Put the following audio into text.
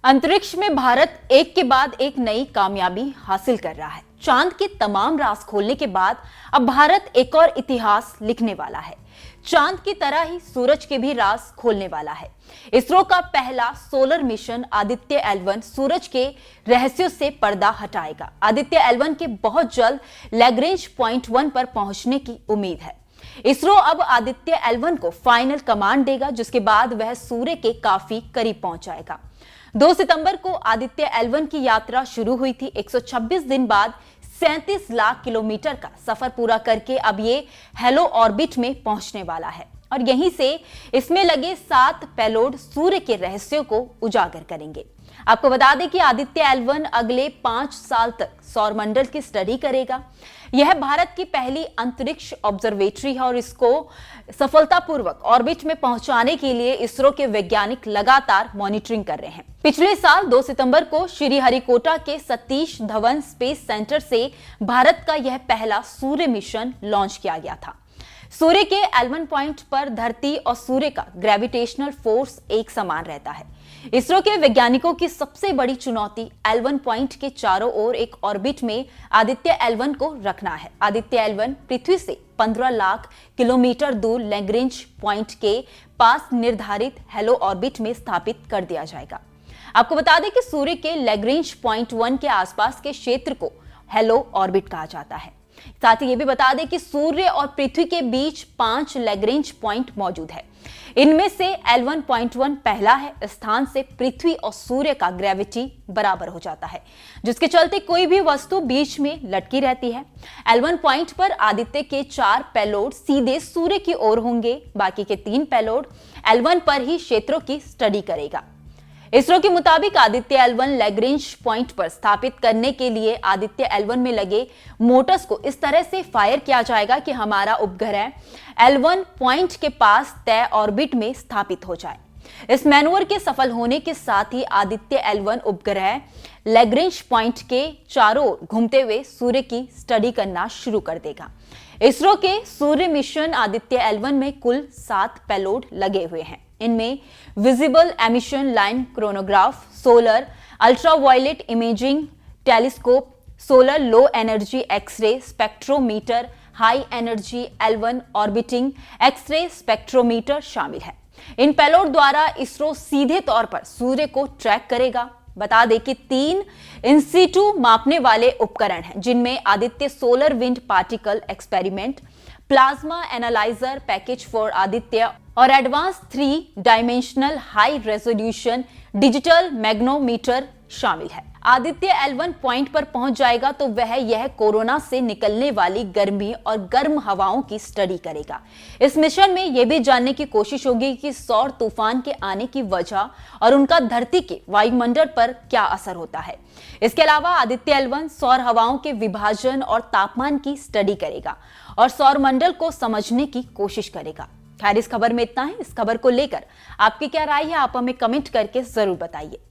अंतरिक्ष में भारत एक के बाद एक नई कामयाबी हासिल कर रहा है। चांद के तमाम राज खोलने के बाद अब भारत एक और इतिहास लिखने वाला है। चांद की तरह ही सूरज के भी राज खोलने वाला है। इसरो का पहला सोलर मिशन आदित्य L1 सूरज के रहस्यों से पर्दा हटाएगा। आदित्य L1 के बहुत जल्द लैग्रेंज पॉइंट 1 पर पहुंचने की उम्मीद है। इसरो अब आदित्य L1 को फाइनल कमांड देगा, जिसके बाद वह सूर्य के काफी करीब पहुंच जाएगा। 2 सितंबर को आदित्य L1 की यात्रा शुरू हुई थी। 126 दिन बाद 37 लाख किलोमीटर का सफर पूरा करके अब ये हेलो ऑर्बिट में पहुंचने वाला है और यहीं से इसमें लगे 7 पेलोड सूर्य के रहस्यों को उजागर करेंगे। आपको बता दें कि आदित्य L1 अगले 5 साल तक सौरमंडल की स्टडी करेगा। यह भारत की पहली अंतरिक्ष ऑब्जर्वेटरी है और इसको सफलतापूर्वक ऑर्बिट में पहुंचाने के लिए इसरो के वैज्ञानिक लगातार मॉनिटरिंग कर रहे हैं। पिछले साल 2 सितंबर को श्रीहरिकोटा के सतीश धवन स्पेस सेंटर से भारत का यह पहला सूर्य मिशन लॉन्च किया गया था। सूर्य के L1 पॉइंट पर धरती और सूर्य का ग्रेविटेशनल फोर्स एक समान रहता है। इसरो के वैज्ञानिकों की सबसे बड़ी चुनौती L1 पॉइंट के चारों ओर एक ऑर्बिट में आदित्य L1 को रखना है। आदित्य L1 पृथ्वी से 15 लाख किलोमीटर दूर लैग्रेंज पॉइंट के पास निर्धारित हेलो ऑर्बिट में स्थापित कर दिया जाएगा। आपको बता दें कि सूर्य के लैग्रेंज पॉइंट 1 के आसपास के क्षेत्र को हेलो ऑर्बिट कहा जाता है। साथ ही ये भी बता दें कि सूर्य और पृथ्वी के बीच 5 लैग्रेंज पॉइंट मौजूद है। इनमें से L1 पॉइंट 1 पहला है। स्थान से पृथ्वी और सूर्य का ग्रेविटी बराबर हो जाता है, जिसके चलते कोई भी वस्तु बीच में लटकी रहती है। L1 पॉइंट पर आदित्य के 4 पेलोड सीधे सूर्य की ओर होंगे। बाकी के 3 पेलोड L1 पर ही क्षेत्रों की स्टडी करेगा। इसरो के मुताबिक आदित्य L1 लैग्रेंज पॉइंट पर स्थापित करने के लिए आदित्य L1 में लगे मोटर्स को इस तरह से फायर किया जाएगा कि हमारा उपग्रह L1 पॉइंट के पास तय ऑर्बिट में स्थापित हो जाए। इस मैनूवर के सफल होने के साथ ही आदित्य L1 उपग्रह लैग्रेंज पॉइंट के चारों ओर घूमते हुए सूर्य की स्टडी करना शुरू कर देगा। इसरो के सूर्य मिशन आदित्य L1 में कुल 7 पेलोड लगे हुए हैं। इनमें visible emission line coronagraph, solar ultraviolet imaging telescope, solar low energy x ray spectrometer, high energy L1 orbiting x ray spectrometer शामिल है। इन पेलोड द्वारा इसरो सीधे तौर पर सूर्य को ट्रैक करेगा। बता दें कि 3 इन-सिटू मापने वाले उपकरण हैं, जिनमें Aditya solar wind particle experiment, plasma analyser package for Aditya और advance 3 dimensional high resolution digital magnetometer शामिल है। आदित्य L1 पॉइंट पर पहुंच जाएगा तो वह यह कोरोना से निकलने वाली गर्मी और गर्म हवाओं की स्टडी करेगा। इस मिशन में यह भी जानने की कोशिश होगी कि सौर तूफान के आने की वजह और उनका धरती के वायुमंडल पर क्या असर होता है। इसके अलावा आदित्य L1 सौर हवाओं के विभाजन और तापमान की स्टडी करेगा और सौरमंडल को समझने की कोशिश करेगा। खैर, इस खबर में इतना है। इस खबर को लेकर आपकी क्या राय है, आप हमें कमेंट करके जरूर बताइए।